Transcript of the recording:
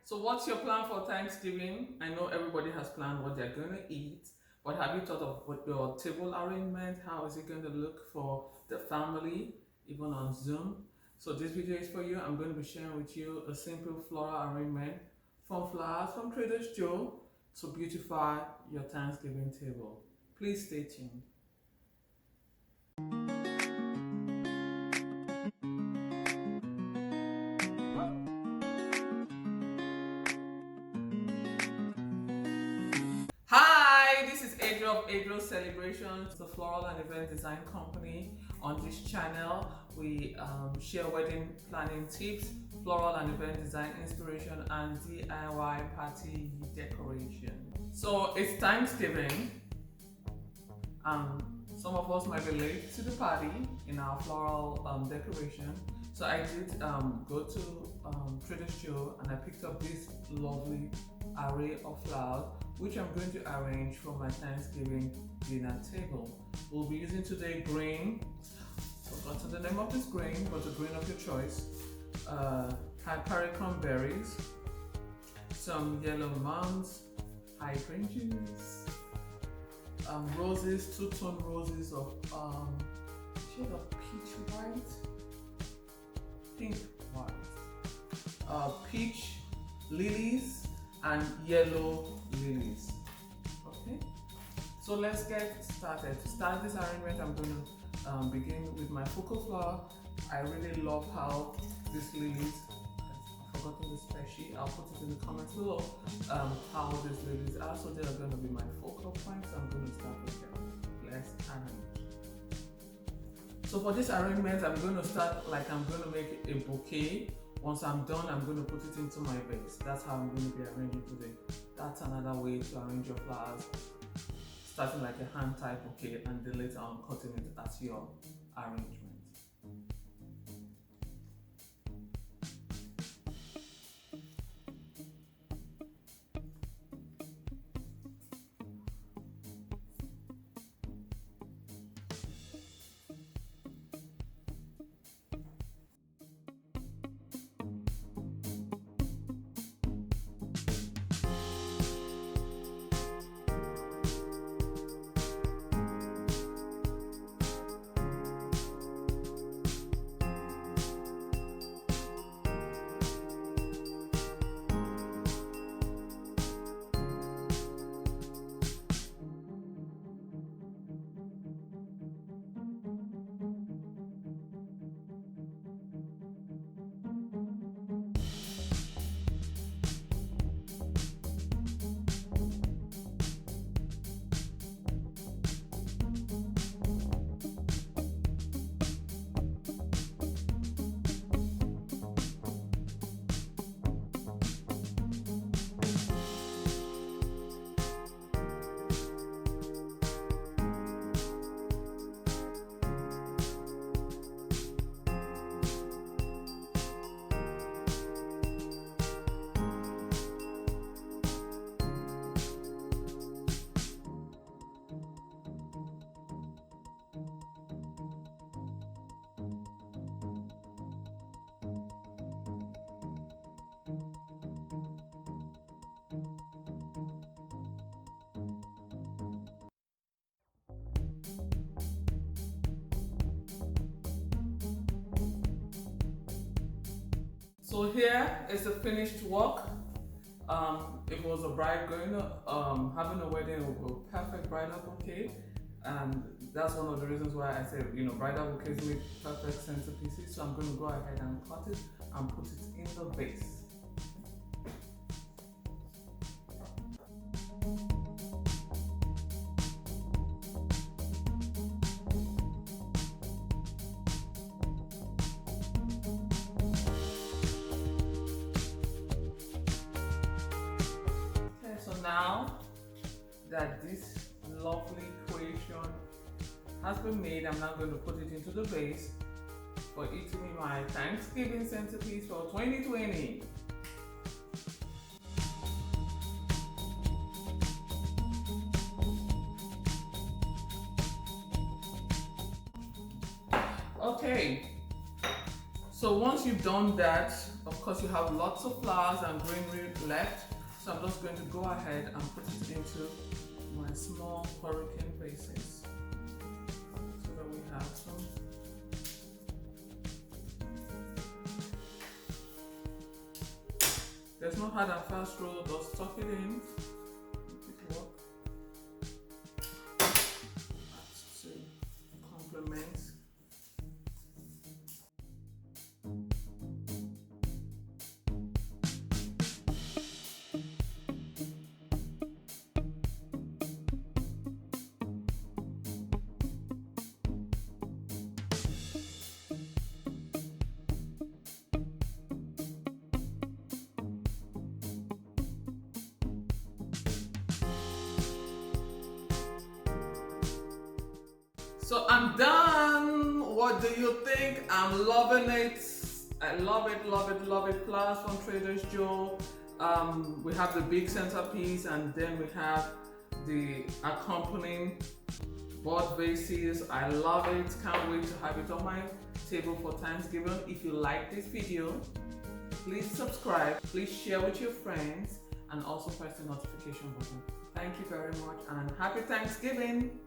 So what's your plan for Thanksgiving? I know everybody has planned what they're going to eat, but have you thought of what your table arrangement? How is it going to look for the family, even on Zoom? So this video is for you. I'm going to be sharing with you a simple floral arrangement from flowers from Trader Joe to beautify your Thanksgiving table. Please stay tuned. Hi, this is Adriel of Adriel Celebrations, the floral and event design company. On this channel, we share wedding planning tips, floral and event design inspiration, and DIY party decoration. So it's Thanksgiving. Some of us might be late to the party in our floral decoration. So I did go to Trader Joe and I picked up this lovely array of flowers which I'm going to arrange for my Thanksgiving dinner table. We'll be using today green, forgotten the name of this green, but the green of your choice, hypericum berries, some yellow mums, hydrangeas, roses, two-tone roses of shade of peach white, pink white, peach lilies and yellow lilies. Okay, so let's get started. To start this arrangement, I'm going to begin with my focal flower. I really love how these lilies, I've forgotten the species, I'll put it in the comments below, how these lilies are. So they are going to be my focal point, so I'm going to start with them. Let's arrange. So for this arrangement, I'm going to start like I'm going to make a bouquet. Once I'm done, I'm going to put it into my vase. That's how I'm going to be arranging today. That's another way to arrange your flowers, starting like a hand type bouquet and then later on cutting it as your arrangement. So here is the finished work. If it was a bride going having a wedding, it would be a perfect bridal bouquet, and that's one of the reasons why I say bridal bouquets make perfect centerpieces. So I'm going to go ahead and cut it and put it in the vase. Now that this lovely creation has been made, I'm now going to put it into the vase for it to be my Thanksgiving centerpiece for 2020. Okay, so once you've done that, of because you have lots of flowers and greenery left, so I'm just going to go ahead and put it into my small hurricane vases so that we have some. There's no hard and fast rule, just tuck it in. Make it work. That's to complement. So I'm done. What do you think? I'm loving it. I love it, love it, love it. Flowers from Trader Joe. We have the big centerpiece, and then we have the accompanying board vases. I love it. Can't wait to have it on my table for Thanksgiving. If you like this video, please subscribe. Please share with your friends, and also press the notification button. Thank you very much, and happy Thanksgiving.